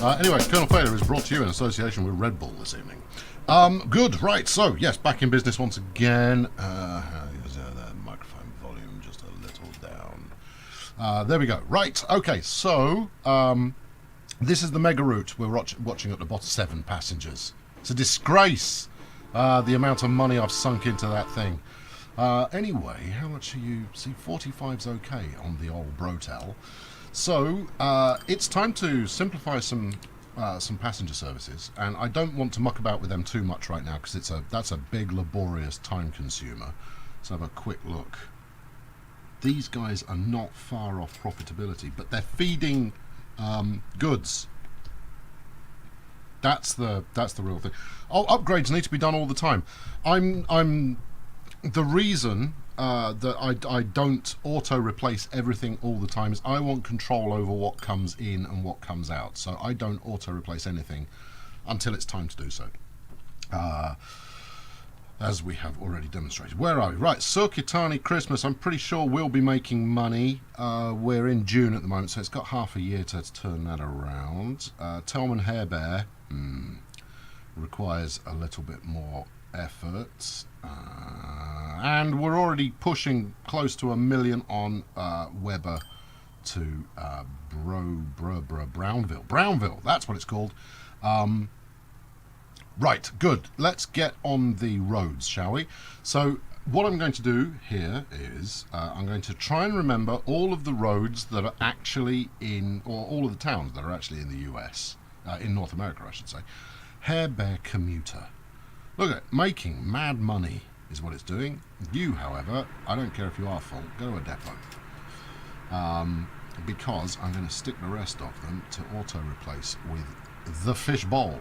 Anyway, Colonel Failure is brought to you in association with Red Bull this evening. Good, right, so, yes, back in business once again. The microphone volume just a little down. There we go. Right, okay, so, this is the mega route we're watching at the bottom. 7 passengers. It's a disgrace, the amount of money I've sunk into that thing. Anyway, how much are you... See, 45's okay on the old Brotel. So, it's time to simplify some passenger services, and I don't want to muck about with them too much right now because that's a big, laborious time consumer. Let's have a quick look. These guys are not far off profitability, but they're feeding goods. That's the real thing. Oh, upgrades need to be done all the time. I'm the reason that I don't auto-replace everything all the time is I want control over what comes in and what comes out. So I don't auto-replace anything until it's time to do so. As we have already demonstrated. Where are we? Right, Sukitani Christmas. I'm pretty sure we'll be making money. We're in June at the moment, so it's got half a year to turn that around. Telman Hairbear requires a little bit more effort. And we're already pushing close to 1 million on Weber to Brownville. Brownville, that's what it's called. Right, good. Let's get on the roads, shall we? So what I'm going to do here is I'm going to try and remember all of the roads that are actually in, or all of the towns that are actually in the US, in North America, I should say. Hairbear Commuter. Look at it, making mad money is what it's doing. You, however, I don't care if you are full, go to a depot. Because I'm going to stick the rest of them to auto-replace with the fish bowl.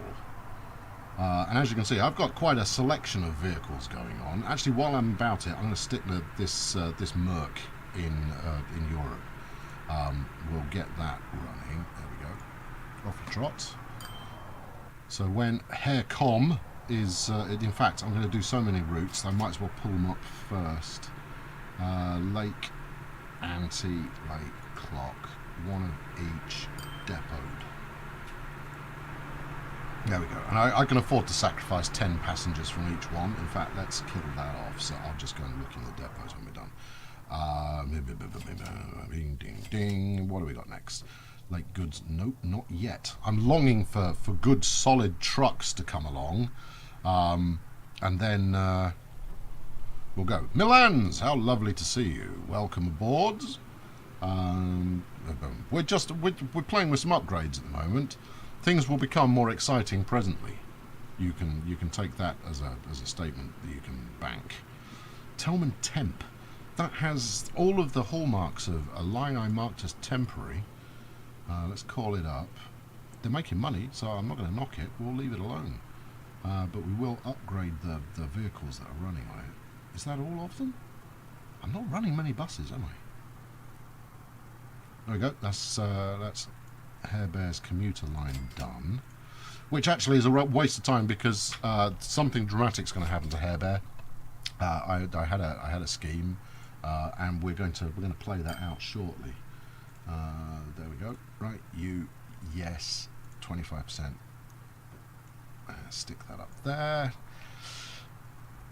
And as you can see, I've got quite a selection of vehicles going on. Actually, while I'm about it, I'm going to stick this Merc in Europe. We'll get that running. There we go. Off a trot. So when Haircom is, in fact, I'm going to do so many routes, I might as well pull them up first. Lake, Anti, Lake, Clock, one of each depoted. There we go. And I can afford to sacrifice 10 passengers from each one. In fact, let's kill that off. So I'll just go and look in the depots when we're done. Ding, ding, ding. What do we got next? Lake Goods. Nope, not yet. I'm longing for good, solid trucks to come along. And then we'll go. Milans, how lovely to see you. Welcome aboard. We're playing with some upgrades at the moment. Things will become more exciting presently. You can take that as a statement that you can bank. Telman Temp. That has all of the hallmarks of a line I marked as temporary. Let's call it up. They're making money, so I'm not going to knock it. We'll leave it alone. But we will upgrade the vehicles that are running on it. Is that all of them? I'm not running many buses, am I? There we go. That's Hairbear's commuter line done. Which actually is a waste of time because something dramatic's going to happen to Hairbear. I had a scheme, and we're going to play that out shortly. There we go. Right, you, yes, 25%. Stick that up there.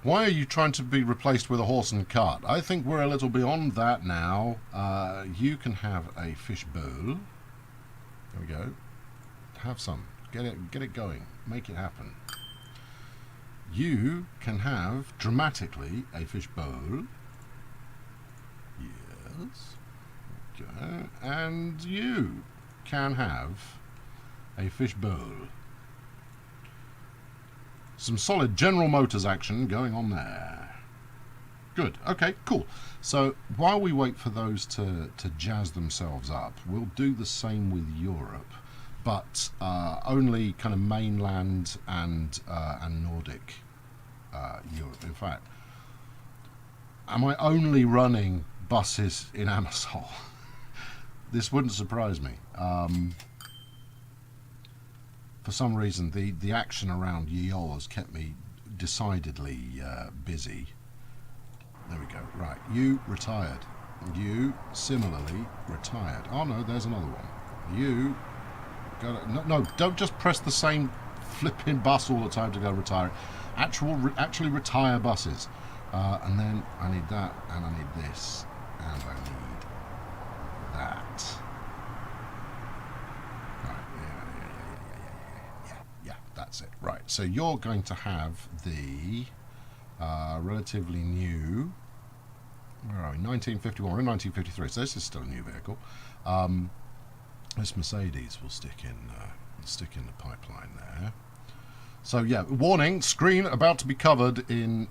Why are you trying to be replaced with a horse and cart? I think we're a little beyond that now. You can have a fish bowl. There we go. Have some. Get it going. Make it happen. You can have dramatically a fish bowl. Yes. Okay. And you can have a fish bowl. Some solid General Motors action going on there. Good. Okay, cool. So while we wait for those to jazz themselves up, we'll do the same with Europe, but only kind of mainland and Nordic Europe. In fact, am I only running buses in Amazon? This wouldn't surprise me. For some reason, the action around Yeol has kept me decidedly busy. There we go. Right, you retired. You similarly retired. Oh no, there's another one. You No, don't just press the same flipping bus all the time to go retire it. Actually retire buses. And then I need that, and I need this, and I need that. Right, yeah, that's it. Right, so you're going to have the relatively new, where are we, 1951, we're in 1953, so this is still a new vehicle. This Mercedes will stick in the pipeline there. So yeah, warning, screen about to be covered in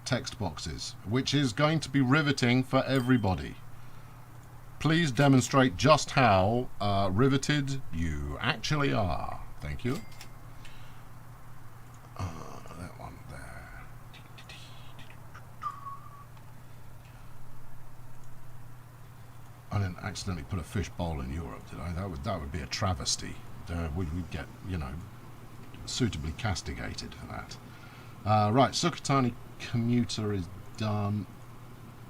text boxes, which is going to be riveting for everybody. Please demonstrate just how riveted you actually are. Thank you. That one there. I didn't accidentally put a fish bowl in Europe, did I? That would be a travesty. We'd get, you know, suitably castigated for that. Right, Sukatani commuter is done.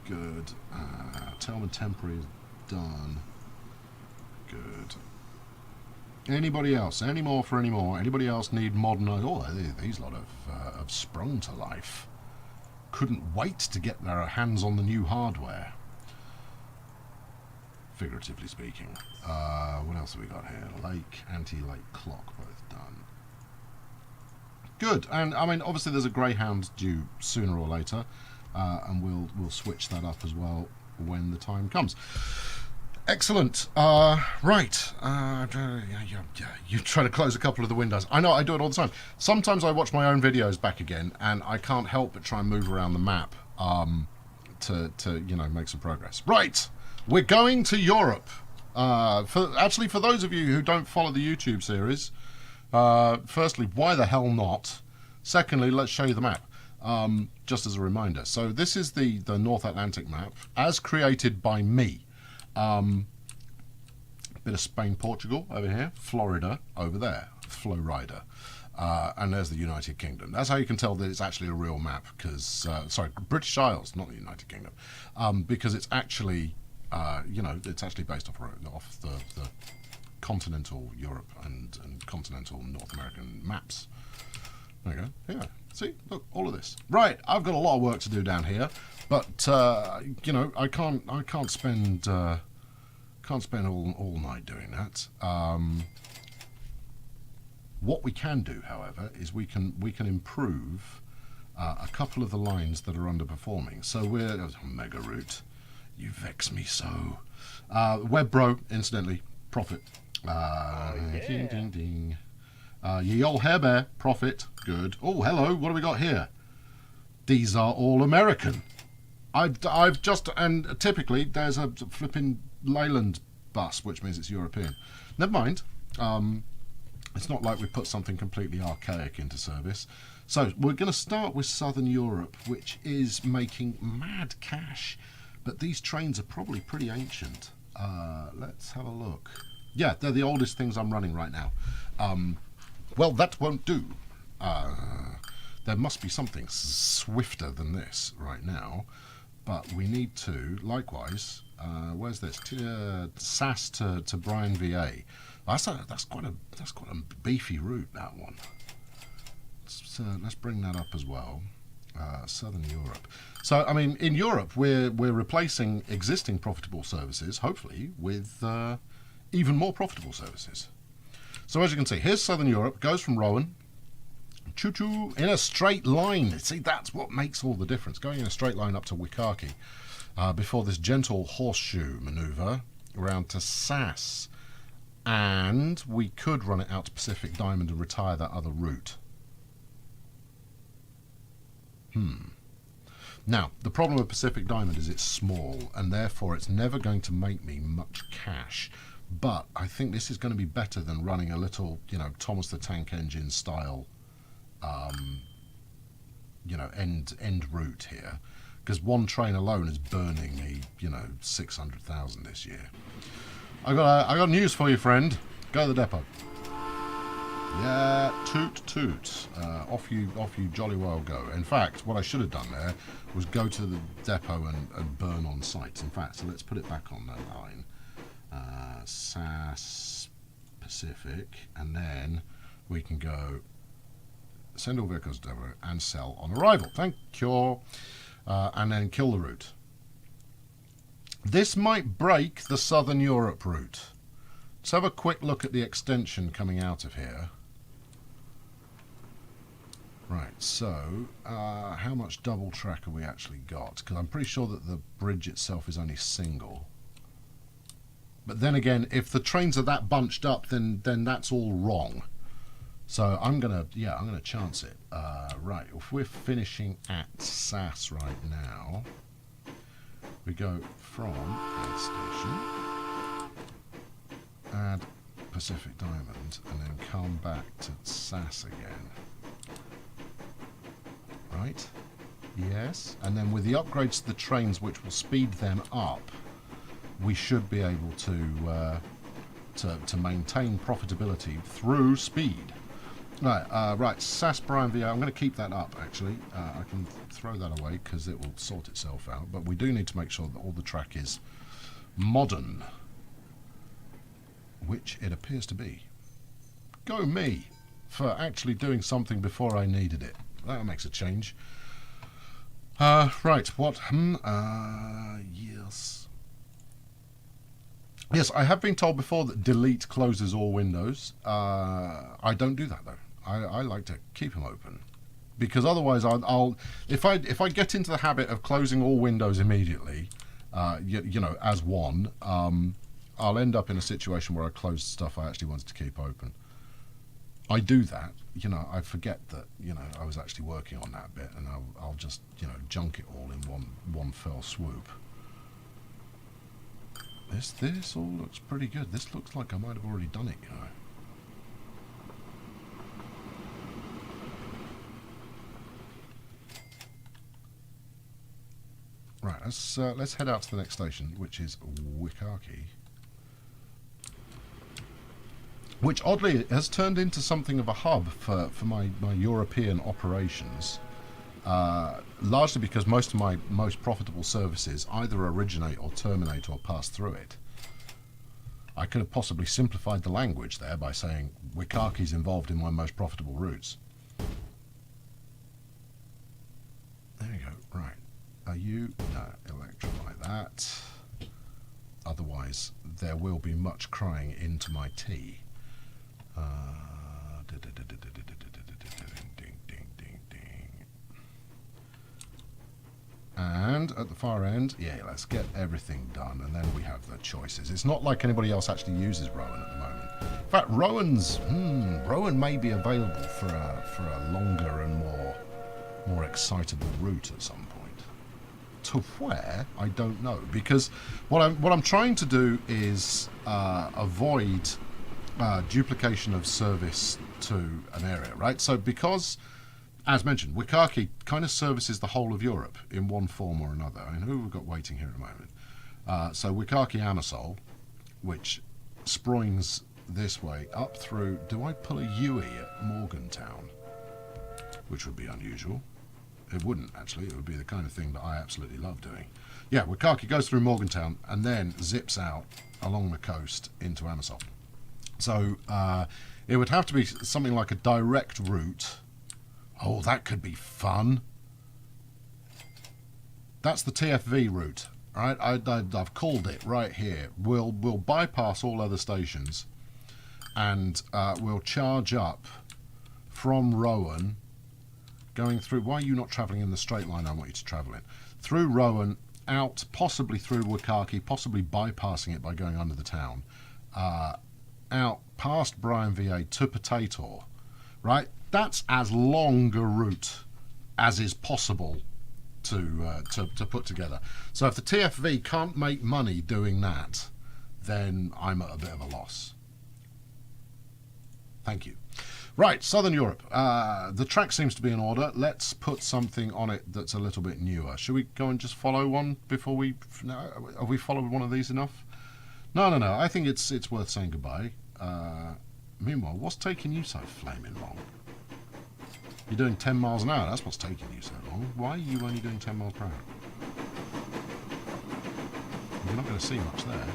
Good. Telman temporary is done. Good. Anybody else? Any more for any more? Anybody else need modern? Oh, these lot have sprung to life. Couldn't wait to get their hands on the new hardware. Figuratively speaking. What else have we got here? Lake, anti-lake clock, both done. Good, and I mean, obviously there's a Greyhound due sooner or later, and we'll switch that up as well when the time comes. Excellent. Right. You try to close a couple of the windows. I know, I do it all the time. Sometimes I watch my own videos back again, and I can't help but try and move around the map to you know, make some progress. Right. We're going to Europe. For those of you who don't follow the YouTube series, firstly, why the hell not? Secondly, let's show you the map, just as a reminder. So this is the North Atlantic map, as created by me. Bit of Spain, Portugal over here, Florida over there, Florida, and there's the United Kingdom. That's how you can tell that it's actually a real map, because, sorry, British Isles, not the United Kingdom, because it's actually, you know, it's actually based off the continental Europe and continental North American maps. There you go. Yeah. See, look, all of this. Right. I've got a lot of work to do down here, but you know, I can't spend all night doing that. What we can do, however, is we can improve a couple of the lines that are underperforming. So we're mega route. You vex me so. Webbro, incidentally, profit. Ding, ding, ding. Ye old hair bear, profit. Good. Oh, hello. What do we got here? These are all American. I've just, and typically there's a flipping Leyland bus, which means it's European. Never mind. It's not like we put something completely archaic into service. So we're going to start with Southern Europe, which is making mad cash. But these trains are probably pretty ancient. Let's have a look. Yeah, they're the oldest things I'm running right now. Well, that won't do. There must be something swifter than this right now. But we need to, likewise, where's this? SAS to Bryan, VA. That's quite a beefy route, that one. Let's bring that up as well. Southern Europe. So, I mean, in Europe, we're replacing existing profitable services, hopefully, with even more profitable services. So, as you can see, here's Southern Europe. Goes from Rowan, choo-choo, in a straight line. See, that's what makes all the difference. Going in a straight line up to Wikaki, before this gentle horseshoe manoeuvre around to SAS. And we could run it out to Pacific Diamond and retire that other route. Now, the problem with Pacific Diamond is it's small, and therefore it's never going to make me much cash. But I think this is going to be better than running a little, you know, Thomas the Tank Engine style, you know, end route here. Because one train alone is burning me, you know, 600,000 this year. I got news for you, friend. Go to the depot. Yeah, toot toot. Off you jolly well go. In fact, what I should have done there was go to the depot and burn on site. In fact, so let's put it back on that line. SAS Pacific, and then we can go send all vehicles deliver and sell on arrival. Thank you. And then kill the route. This might break the Southern Europe route. Let's have a quick look at the extension coming out of here. Right, so how much double track have we actually got? Because I'm pretty sure that the bridge itself is only single. But then again, if the trains are that bunched up, then that's all wrong. So I'm gonna chance it. Right, if we're finishing at SAS right now, we go from add station, add Pacific Diamond, and then come back to SAS again. Right? Yes. And then with the upgrades to the trains, which will speed them up, we should be able to maintain profitability through speed. Right, right. SAS Brian VA. I'm going to keep that up. Actually, I can throw that away because it will sort itself out. But we do need to make sure that all the track is modern, which it appears to be. Go me for actually doing something before I needed it. That makes a change. Right. What? Yes. Yes, I have been told before that delete closes all windows. I don't do that though. I like to keep them open because otherwise I'll if I get into the habit of closing all windows immediately, you know, as one, I'll end up in a situation where I close stuff I actually wanted to keep open. I do that, you know, I forget that, you know, I was actually working on that bit, and I'll just, you know, junk it all in one fell swoop. This all looks pretty good. This looks like I might have already done it, you know. Right, let's head out to the next station, which is Wikaki, which oddly has turned into something of a hub for my European operations, largely because most of my most profitable services either originate or terminate or pass through it. I could have possibly simplified the language there by saying Wikaki's involved in my most profitable routes. There you go, right. Are you? No, electrify that. Otherwise, there will be much crying into my tea. And at the far end, yeah, let's get everything done, and then we have the choices. It's not like anybody else actually uses Rowan at the moment. In fact, Rowan may be available for a longer and more excitable route at some point. To where, I don't know, because what I'm trying to do is avoid duplication of service to an area, right? So because, as mentioned, Wikaki kind of services the whole of Europe in one form or another. I mean, who have we got waiting here at the moment? So Wikaki Amersol, which sproings this way up through. Do I pull a UE at Morgantown? Which would be unusual. It wouldn't, actually. It would be the kind of thing that I absolutely love doing. Yeah, Wikaki goes through Morgantown and then zips out along the coast into Amersol. So it would have to be something like a direct route. Oh, that could be fun. That's the TFV route, right? I've called it right here. We'll bypass all other stations, and we'll charge up from Rowan, going through. Why are you not travelling in the straight line I want you to travel in? Through Rowan, out, possibly through Wikaki, possibly bypassing it by going under the town, out past Brian VA to Potato, right? That's as long a route as is possible to put together. So if the TFV can't make money doing that, then I'm at a bit of a loss. Thank you. Right, Southern Europe. The track seems to be in order. Let's put something on it that's a little bit newer. Should we go and just follow one before we... No, have we followed one of these enough? No. I think it's worth saying goodbye. Meanwhile, what's taking you so flaming long? You're doing 10 miles an hour. That's what's taking you so long. Why are you only doing 10 miles per hour? You're not going to see much there.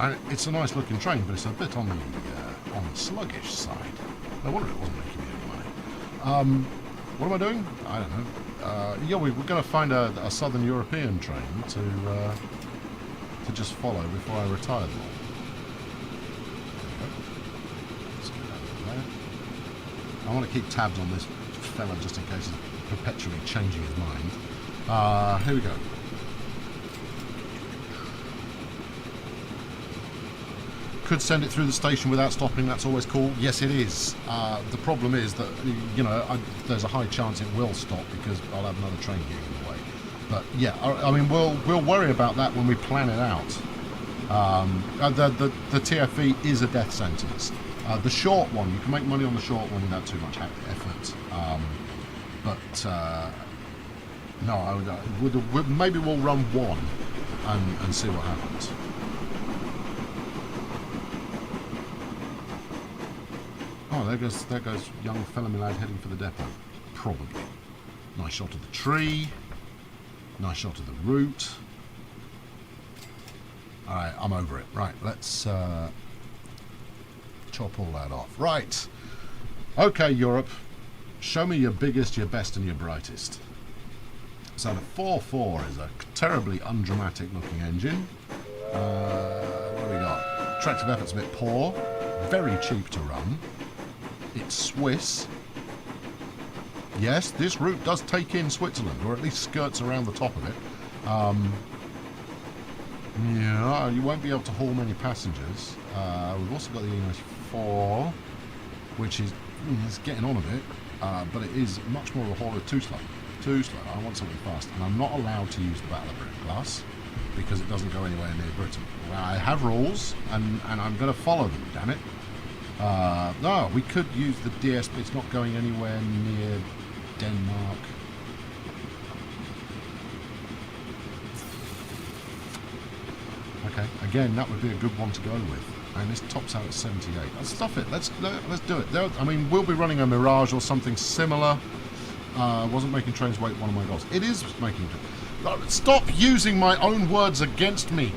And it's a nice looking train, but it's a bit on the sluggish side. No wonder it wasn't making me any money. What am I doing? I don't know. Yeah, we're going to find a Southern European train to just follow before I retire them all. I want to keep tabs on this fella just in case he's perpetually changing his mind. Here we go. Could send it through the station without stopping. That's always cool. Yes, it is. The problem is that, you know, there's a high chance it will stop because I'll have another train here in the way. But yeah, I mean, we'll worry about that when we plan it out. The TFE is a death sentence. The short one, you can make money on the short one without too much effort. No, maybe we'll run one and see what happens. Oh, there goes young fella my lad heading for the depot. Probably. Nice shot of the tree. Nice shot of the route. Alright, I'm over it. Right, let's chop all that off. Right. Okay, Europe. Show me your biggest, your best, and your brightest. So the 4.4 is a terribly undramatic looking engine. What do we got? Tractive effort's a bit poor. Very cheap to run. It's Swiss. Yes, this route does take in Switzerland, or at least skirts around the top of it. Yeah, you won't be able to haul many passengers. We've also got the English 4, which is getting on a bit, but it is much more of a hauler. Too slow. Too slow. I want something fast, and I'm not allowed to use the Battle of Britain class because it doesn't go anywhere near Britain. Well, I have rules, and I'm going to follow them, damn it. No, we could use the DS, but it's not going anywhere near Denmark. Okay, again, that would be a good one to go with. And this tops out at 78. Let's stuff it. Let's do it. I mean, we'll be running a Mirage or something similar. Wasn't making trains wait one of my goals. It is making. Stop using my own words against me.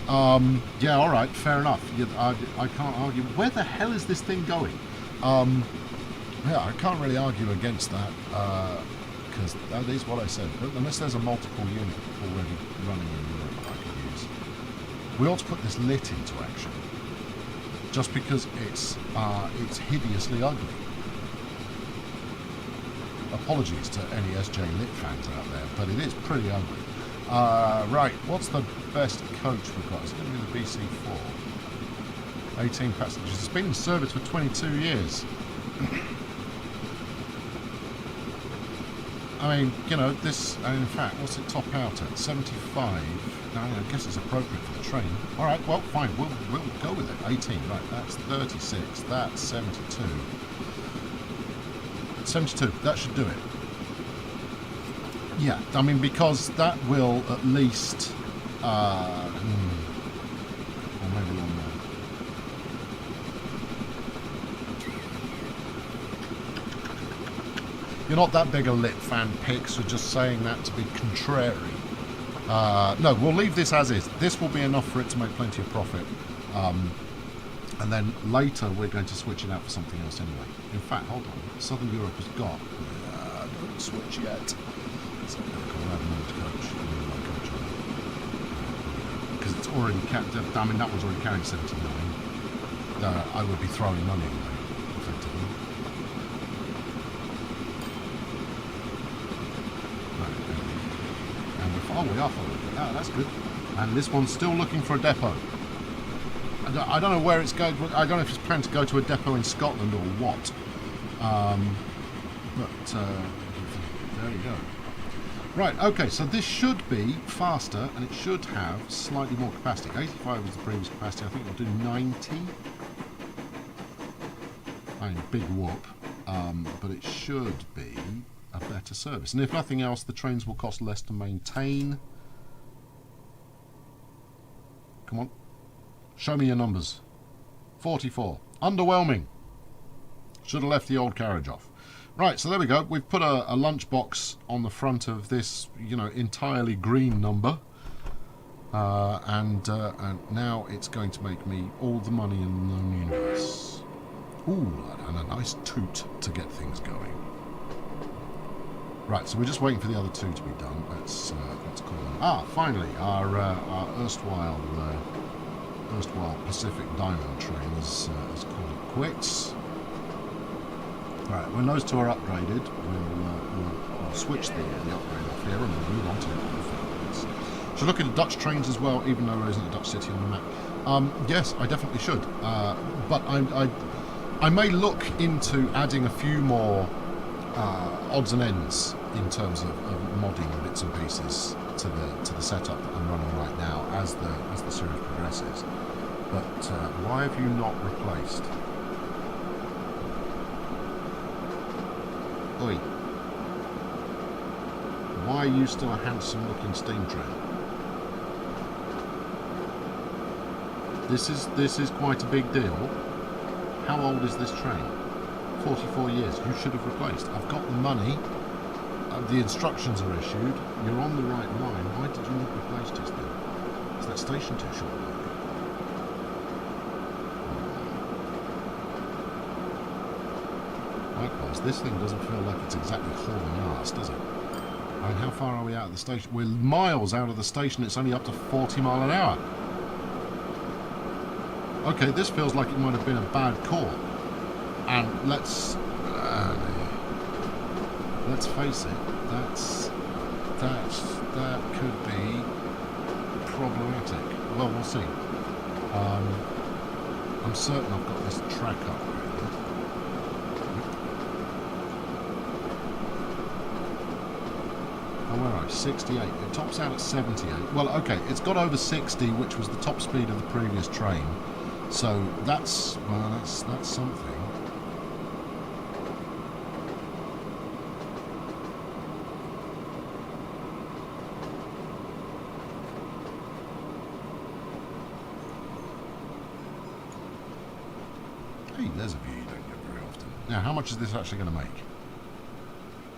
Yeah, all right, fair enough. I can't argue. Where the hell is this thing going? Yeah, I can't really argue against that because that is what I said. Unless there's a multiple unit already running in Europe I could use. We ought to put this lit into action, just because it's hideously ugly. Apologies to any SJ Lit fans out there, but it is pretty ugly. Right, what's the best coach we've got? It's going to be the BC4. 18 passengers. It's been in service for 22 years. I mean, you know, this, in fact, what's it top out at? 75. No, I guess it's appropriate for the train. All right, well, fine, we'll go with it. 18, right, that's 36, that's 72. 72, that should do it. Yeah, I mean, because that will at least, or maybe one more. You're not that big a Lit fan, Pix, so just saying that to be contrary. No, we'll leave this as is. This will be enough for it to make plenty of profit. And then later we're going to switch it out for something else anyway. In fact, hold on. Southern Europe has got... don't switch yet. So we'll have another coach. Because it's already... I mean, that one's already carrying 79. I would be throwing money away, effectively. Oh, we are following it. Oh, that's good. And this one's still looking for a depot. I don't know where it's going. I don't know if it's planned to go to a depot in Scotland or what. There you go. Right, okay, so this should be faster, and it should have slightly more capacity. 85 was the previous capacity. I think it'll do 90. I mean, big whoop. But it should be a better service. And if nothing else, the trains will cost less to maintain. Come on. Show me your numbers. 44. Underwhelming. Should have left the old carriage off. Right, so there we go. We've put a lunchbox on the front of this, you know, entirely green number. And now it's going to make me all the money in the known universe. Ooh, and a nice toot to get things going. Right, so we're just waiting for the other two to be done. Let's call them. Ah, finally, our erstwhile Pacific Diamond train has called it quits. Right, when those two are upgraded, we'll switch the upgrade off here and we'll move on to it. Should look at the Dutch trains as well, even though there isn't a Dutch city on the map. Yes, I definitely should. But I may look into adding a few more odds and ends in terms of modding bits and pieces to the setup that I'm running right now as the series progresses. But why have you not replaced? Oi! Why are you still a handsome-looking steam train? This is quite a big deal. How old is this train? 44 years. You should have replaced. I've got the money. The instructions are issued. You're on the right line. Why did you not replace just then? Is that station too short? Likewise, this thing doesn't feel like it's exactly hauling ass, does it? I mean, how far are we out of the station? We're miles out of the station. It's only up to 40 mile an hour. Okay, this feels like it might have been a bad call. And let's face it, that could be problematic. Well, we'll see. I'm certain I've got this track upgraded. Oh, where are I? 68. It tops out at 78. Well, okay, it's got over 60, which was the top speed of the previous train. So that's something. Hey, there's a view you don't get very often. Now, how much is this actually going to make?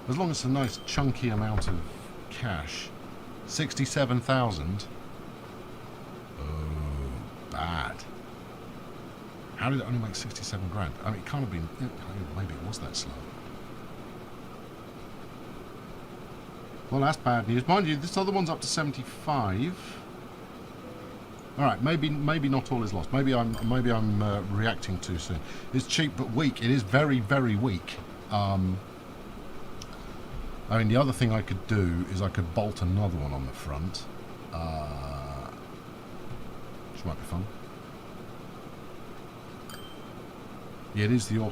As long as it's a nice chunky amount of cash. 67,000. Oh, bad. How did it only make 67 grand? I mean, it can't have been... Maybe it was that slow. Well, that's bad news. Mind you, this other one's up to 75. All right, maybe not all is lost. Maybe I'm reacting too soon. It's cheap but weak. It is very, very weak. I mean, the other thing I could do is I could bolt another one on the front, which might be fun. Yeah, it is the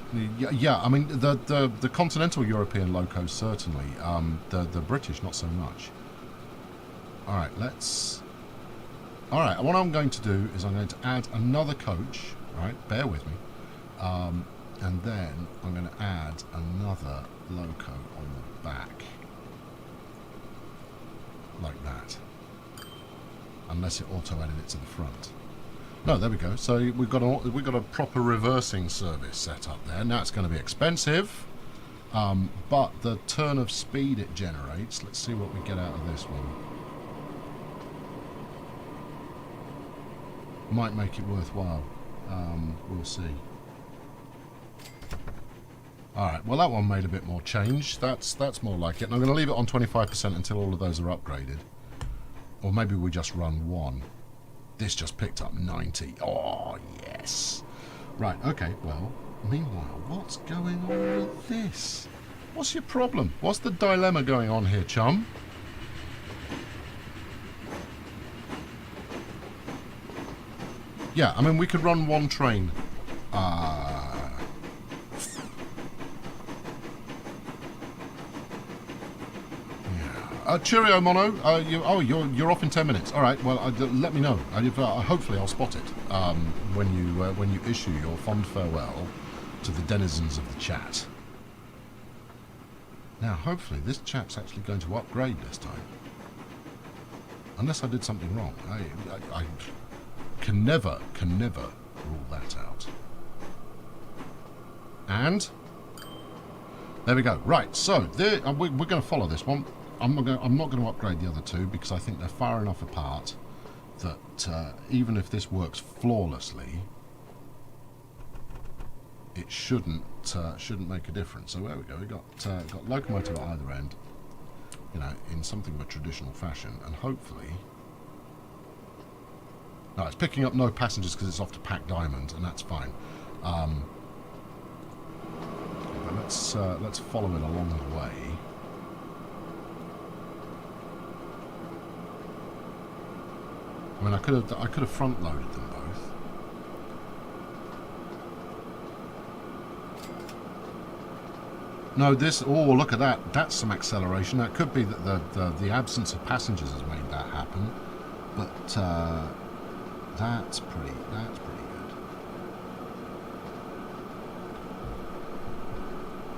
yeah. I mean, the continental European locos certainly. The British not so much. All right, let's. All right, what I'm going to do is I'm going to add another coach. Right, bear with me, and then I'm going to add another loco on the back, like that. Unless it auto-added it to the front. No, there we go. So we've got a proper reversing service set up there. Now it's going to be expensive, but the turn of speed it generates. Let's see what we get out of this one. Might make it worthwhile. We'll see. Alright, well that one made a bit more change. That's more like it. And I'm going to leave it on 25% until all of those are upgraded. Or maybe we just run one. This just picked up 90. Oh, yes. Right, okay, well, meanwhile, what's going on with this? What's your problem? What's the dilemma going on here, chum? Yeah, I mean, we could run one train. Cheerio, Mono. You're off in 10 minutes. All right. Well, let me know. Hopefully, I'll spot it when you issue your fond farewell to the denizens of the chat. Now, hopefully, this chap's actually going to upgrade this time. Unless I did something wrong. I can never rule that out. And there we go. Right. So we're going to follow this one. I'm not going to upgrade the other two because I think they're far enough apart that even if this works flawlessly, it shouldn't make a difference. So there we go. We got locomotive at either end, you know, in something of a traditional fashion, and hopefully. No, it's picking up no passengers because it's off to Pack Diamond, and that's fine. But let's follow it along the way. I mean, I could have front loaded them both. No, this. Oh, look at that! That's some acceleration. That could be that the absence of passengers has made that happen, but that's pretty good.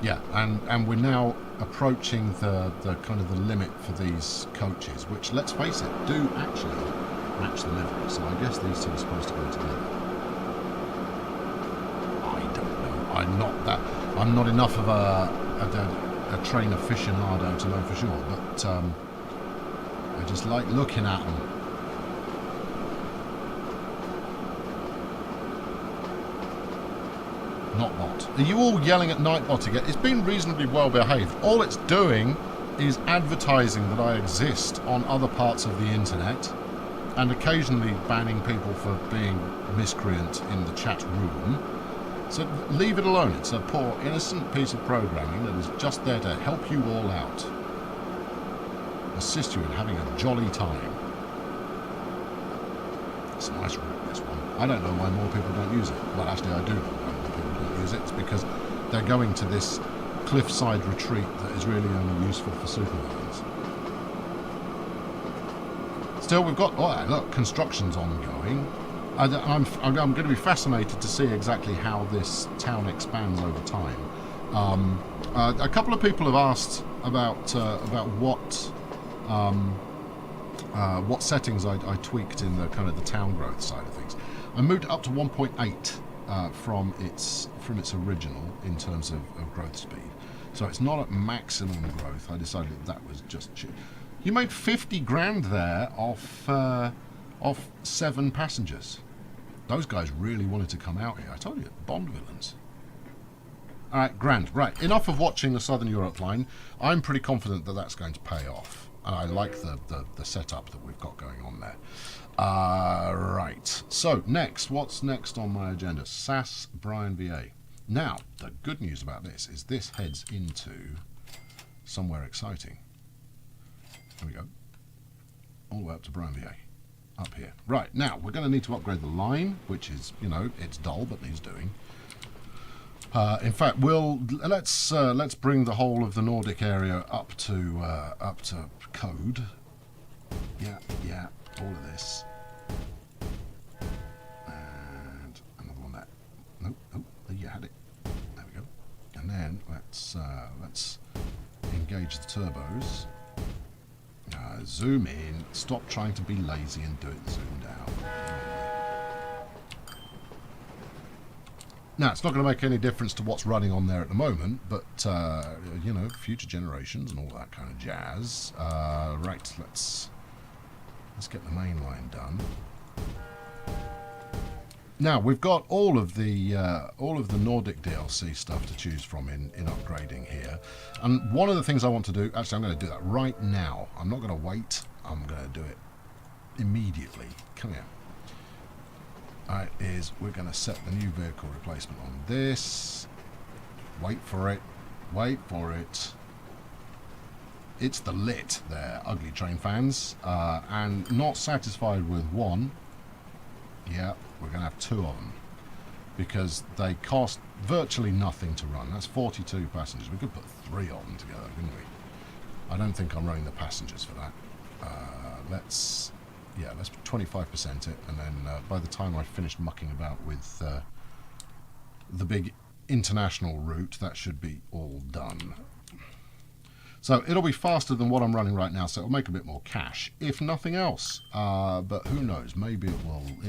Yeah, and we're now approaching the kind of the limit for these coaches, which, let's face it, do actually match the livery. So I guess these two are supposed to go together. I don't know. I'm not enough of a train aficionado to know for sure, but I just like looking at them. Nightbot. Are you all yelling at Nightbot again? It's been reasonably well behaved. All it's doing is advertising that I exist on other parts of the internet, and occasionally banning people for being miscreant in the chat room. So leave it alone. It's a poor, innocent piece of programming that is just there to help you all out. Assist you in having a jolly time. It's a nice route, this one. I don't know why more people don't use it. Well, actually, I do know why more people don't use it. It's because they're going to this cliffside retreat that is really only useful for supervillains. Still, we've got, oh, look, construction's ongoing. I'm going to be fascinated to see exactly how this town expands over time. A couple of people have asked about what settings I tweaked in the kind of the town growth side of things. I moved it up to 1.8 from its original in terms of growth speed. So it's not at maximum growth. I decided that was just cheap. You made 50 grand there off 7 passengers. Those guys really wanted to come out here. I told you, Bond villains. All right, grand. Right, enough of watching the Southern Europe line. I'm pretty confident that that's going to pay off. And I like the setup that we've got going on there. Right, so next, what's next on my agenda? SAS Brian VA. Now, the good news about this is this heads into somewhere exciting. There we go. All the way up to Brian VA. Up here. Right, now, we're going to need to upgrade the line, which is, you know, it's dull, but needs doing. In fact, let's bring the whole of the Nordic area up to code. Yeah, all of this. And another one there. Nope, there you had it. There we go. And then let's engage the turbos. Zoom in. Stop trying to be lazy and do it zoomed out. Now, it's not going to make any difference to what's running on there at the moment, but, you know, future generations and all that kind of jazz. Right, let's get the main line done. Now, we've got all of the Nordic DLC stuff to choose from in upgrading here. And one of the things I want to do, actually I'm going to do that right now. I'm not going to wait, I'm going to do it immediately. Come here. Alright, we're going to set the new vehicle replacement on this. Wait for it. It's the lit there, ugly train fans. And not satisfied with one. Yeah, we're going to have 2 of them. Because they cost virtually nothing to run. That's 42 passengers. We could put 3 of them together, couldn't we? I don't think I'm running the passengers for that. Let's 25% it, and then by the time I've finished mucking about with the big international route, that should be all done. So it'll be faster than what I'm running right now, so it'll make a bit more cash, if nothing else. But who knows? Maybe it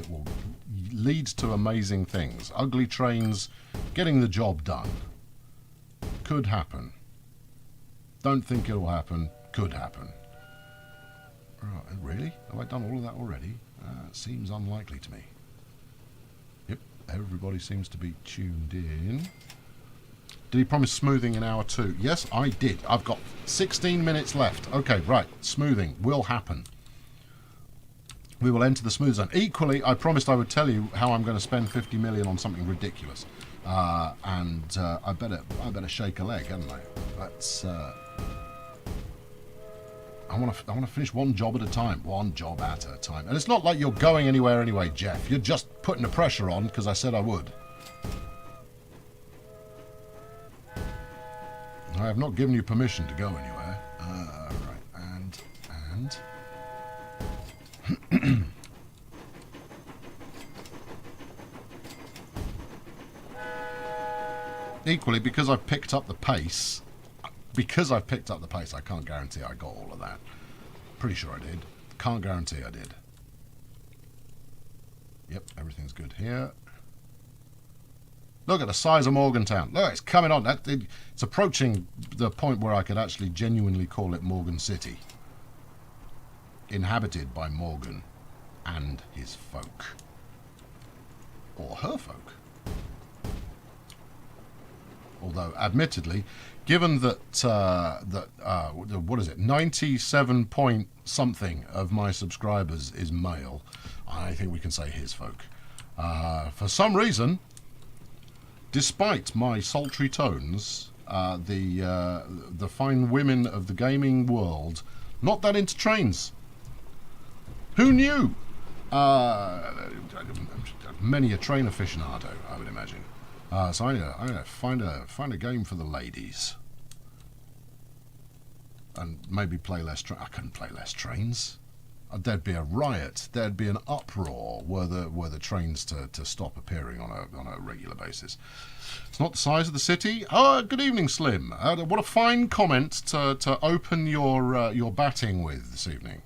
will lead to amazing things. Ugly trains getting the job done. Could happen. Don't think it'll happen. Could happen. Right, really? Have I done all of that already? Seems unlikely to me. Yep, everybody seems to be tuned in. Did he promise smoothing in hour 2? Yes, I did. I've got 16 minutes left. Okay, right. Smoothing will happen. We will enter the smooth zone. Equally, I promised I would tell you how I'm going to spend 50 million on something ridiculous. I better shake a leg, haven't I? Let's... I want to finish one job at a time. One job at a time. And it's not like you're going anywhere anyway, Jeff. You're just putting the pressure on because I said I would. I have not given you permission to go anywhere. Right, and... Equally, because I've picked up the pace... I can't guarantee I got all of that. Pretty sure I did. Can't guarantee I did. Yep, everything's good here. Look at the size of Morgantown. Look, it's coming on. It's approaching the point where I could actually genuinely call it Morgan City. Inhabited by Morgan and his folk. Or her folk. Although, admittedly, given that, what is it, 97 point something of my subscribers is male, I think we can say his folk. For some reason... Despite my sultry tones, the fine women of the gaming world, not that into trains. Who knew? Many a train aficionado, I would imagine. So I'm gonna find a game for the ladies, and maybe play less. I couldn't play less trains. There'd be a riot. There'd be an uproar were the trains to stop appearing on a regular basis. It's not the size of the city. Oh, good evening, Slim. What a fine comment to open your batting with this evening.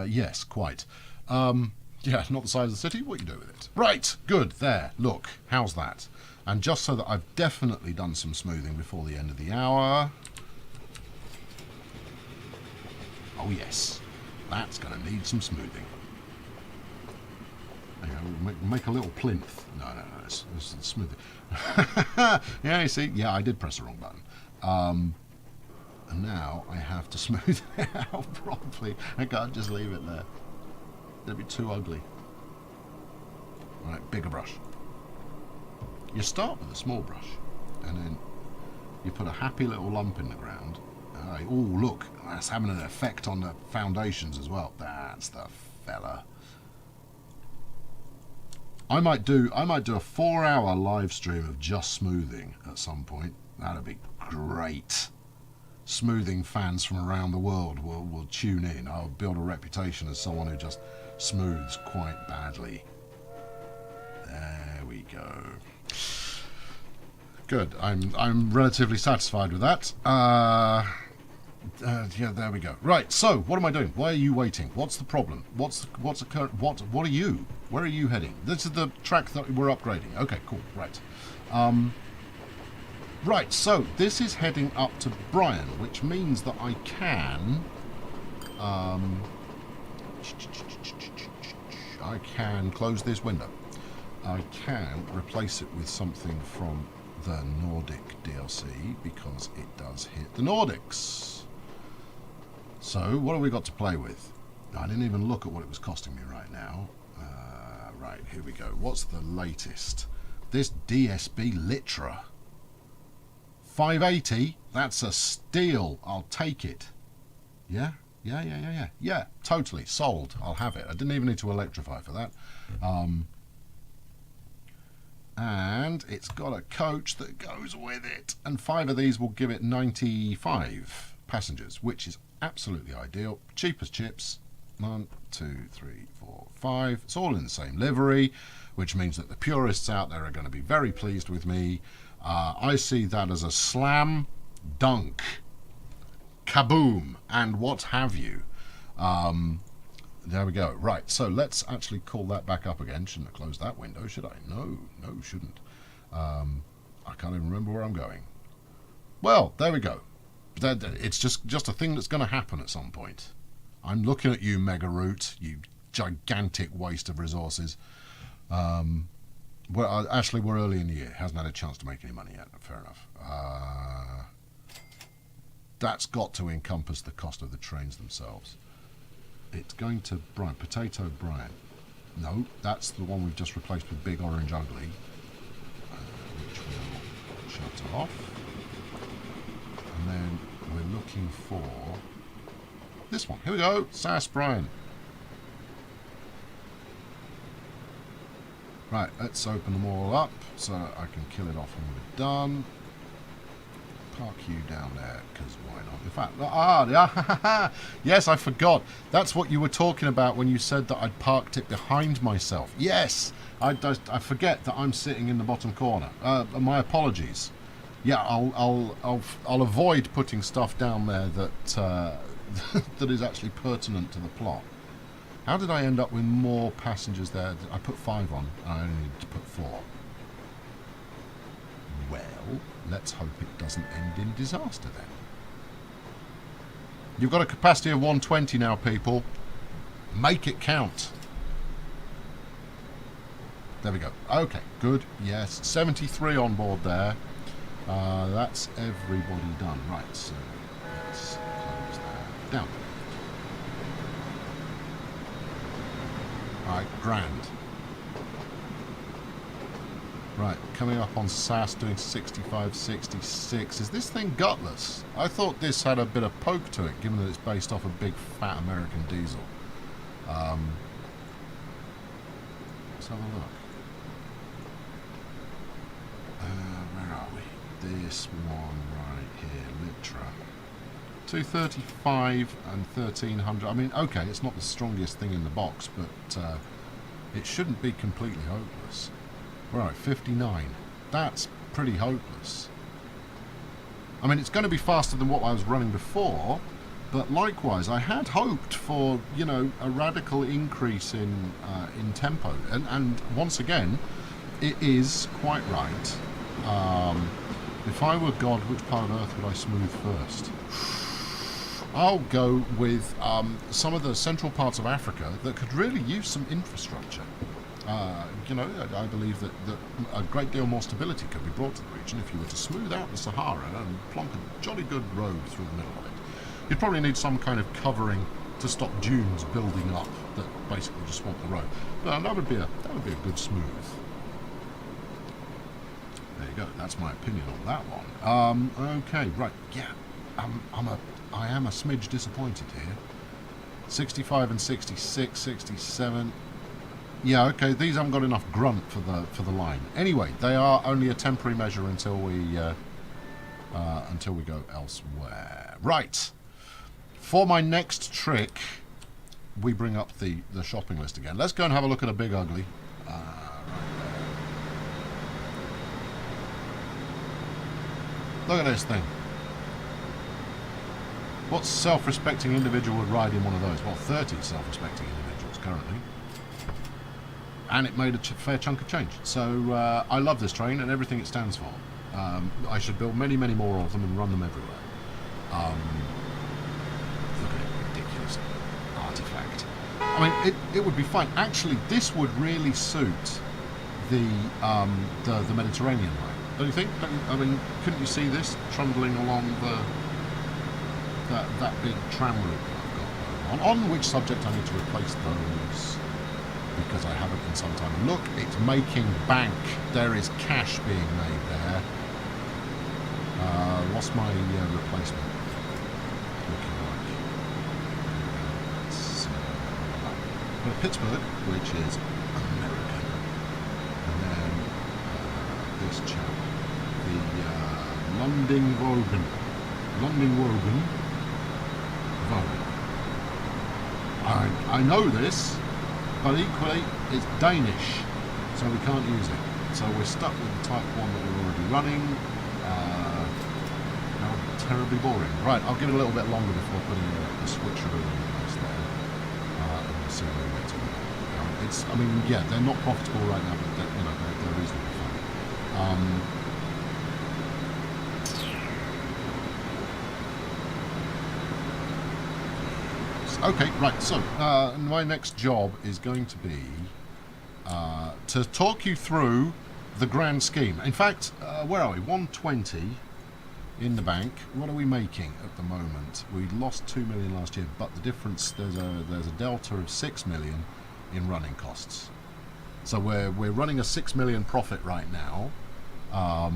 Yes, quite. Yeah, not the size of the city. What you do with it? Right, good. There. Look, how's that? And just so that I've definitely done some smoothing before the end of the hour. Oh yes, that's going to need some smoothing. Hang on, we'll make a little plinth. No, it's smoothing. Yeah, you see, yeah, I did press the wrong button. And now I have to smooth it out properly. I can't just leave it there. It'll be too ugly. Right, bigger brush. You start with a small brush, and then you put a happy little lump in the ground. Oh, look, that's having an effect on the foundations as well. That's the fella. I might do a 4-hour live stream of just smoothing at some point. That'd be great. Smoothing fans from around the world will tune in. I'll build a reputation as someone who just smooths quite badly. There we go. Good. I'm relatively satisfied with that. Yeah, there we go. Right. So, what am I doing? Why are you waiting? What's the problem? What are you? Where are you heading? This is the track that we're upgrading. Okay, cool. Right. Right. So this is heading up to Brian, which means that I can. I can close this window. I can replace it with something from the Nordic DLC because it does hit the Nordics. So, what have we got to play with? I didn't even look at what it was costing me right now. Right, here we go. What's the latest? This DSB Litra. 580? That's a steal. I'll take it. Yeah? Yeah, totally. Sold. I'll have it. I didn't even need to electrify for that. And it's got a coach that goes with it. And 5 of these will give it 95 passengers, which is absolutely ideal. Cheap as chips. 1, 2, 3, 4, 5. It's all in the same livery, which means that the purists out there are going to be very pleased with me. I see that as a slam dunk, kaboom, and what have you. There we go. Right, so let's actually call that back up again. Shouldn't have closed that window, should I? No, shouldn't. I can't even remember where I'm going. Well, there we go. It's just a thing that's going to happen at some point. I'm looking at you, Mega Root, you gigantic waste of resources. Actually, we're early in the year. Hasn't had a chance to make any money yet. Fair enough. That's got to encompass the cost of the trains themselves. It's going to Brian. Potato Brian. No, that's the one we've just replaced with Big Orange Ugly, which will shut off. And then we're looking for this one. Here we go. Sass Brian. Right, let's open them all up so I can kill it off when we're done. Park you down there, because why not? In fact, yes, I forgot. That's what you were talking about when you said that I'd parked it behind myself. Yes, I forget that I'm sitting in the bottom corner. My apologies. Yeah, I'll avoid putting stuff down there that that is actually pertinent to the plot. How did I end up with more passengers there? I put 5 on, and I only needed to put 4. Well, let's hope it doesn't end in disaster then. You've got a capacity of 120 now, people. Make it count. There we go. Okay, good. Yes, 73 on board there. That's everybody done. Right, so let's close that down. Right, grand. Right, coming up on SAS, doing 65, 66. Is this thing gutless? I thought this had a bit of poke to it, given that it's based off a big fat American diesel. Let's have a look. Where are we? This one right here, Litra. 235 and 1300. I mean, okay, it's not the strongest thing in the box, but it shouldn't be completely hopeless. Right, 59. That's pretty hopeless. I mean, it's going to be faster than what I was running before, but likewise, I had hoped for, you know, a radical increase in tempo. And once again, it is quite right. If I were God, which part of Earth would I smooth first? I'll go with some of the central parts of Africa that could really use some infrastructure. You know, I believe that a great deal more stability could be brought to the region if you were to smooth out the Sahara and plonk a jolly good road through the middle of it. You'd probably need some kind of covering to stop dunes building up that basically just swamp the road. But that would be a good smooth. There you go. That's my opinion on that one. Okay, right. Yeah, I am a smidge disappointed here. 65 and 66, 67. Yeah, okay. These haven't got enough grunt for the line. Anyway, they are only a temporary measure until we go elsewhere. Right. For my next trick, we bring up the shopping list again. Let's go and have a look at a Big Ugly. Right there. Look at this thing. What self-respecting individual would ride in one of those? Well, 30 self-respecting individuals currently. And it made a fair chunk of change. So I love this train and everything it stands for. I should build many, many more of them and run them everywhere. Look at it, ridiculous artifact. I mean, it would be fine. Actually, this would really suit the Mediterranean line, don't you think? I mean, couldn't you see this trundling along that big tram route that I've got on which subject I need to replace those because I haven't in some time. Look, it's making bank. There is cash being made there. What's my replacement looking like? It's Pittsburgh, which is American, and then this chap, the London Wogan. I know this, but equally it's Danish, so we can't use it. So we're stuck with the Type 1 that we're already running. How terribly boring. Right, I'll give it a little bit longer before putting a switcheroo in place there. And we'll see where we get to. I mean, yeah, they're not profitable right now, but they're reasonably fun. Okay, right. So my next job is going to be to talk you through the grand scheme. In fact, where are we? 120 in the bank. What are we making at the moment? We lost 2 million last year, but the difference, there's a delta of 6 million in running costs. So we're running a 6 million profit right now. I've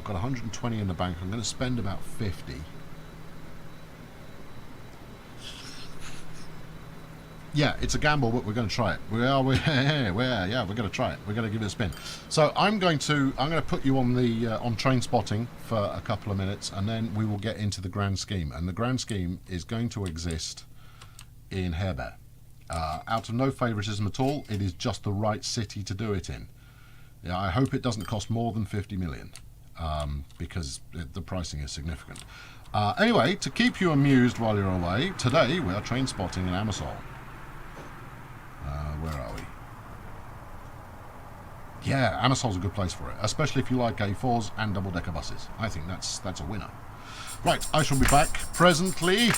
got 120 in the bank. I'm going to spend about 50. Yeah, it's a gamble, but we're going to try it. We're going to try it. We're going to give it a spin. So I'm going to put you on the on train spotting for a couple of minutes, and then we will get into the grand scheme. And the grand scheme is going to exist in Harebear. Out of no favouritism at all, it is just the right city to do it in. Yeah, I hope it doesn't cost more than 50 million, because the pricing is significant. Anyway, to keep you amused while you're away, today we are train spotting in Amersfoort. Where are we? Yeah, Amersol's a good place for it, especially if you like A4s and double-decker buses. I think that's a winner. Right, I shall be back presently.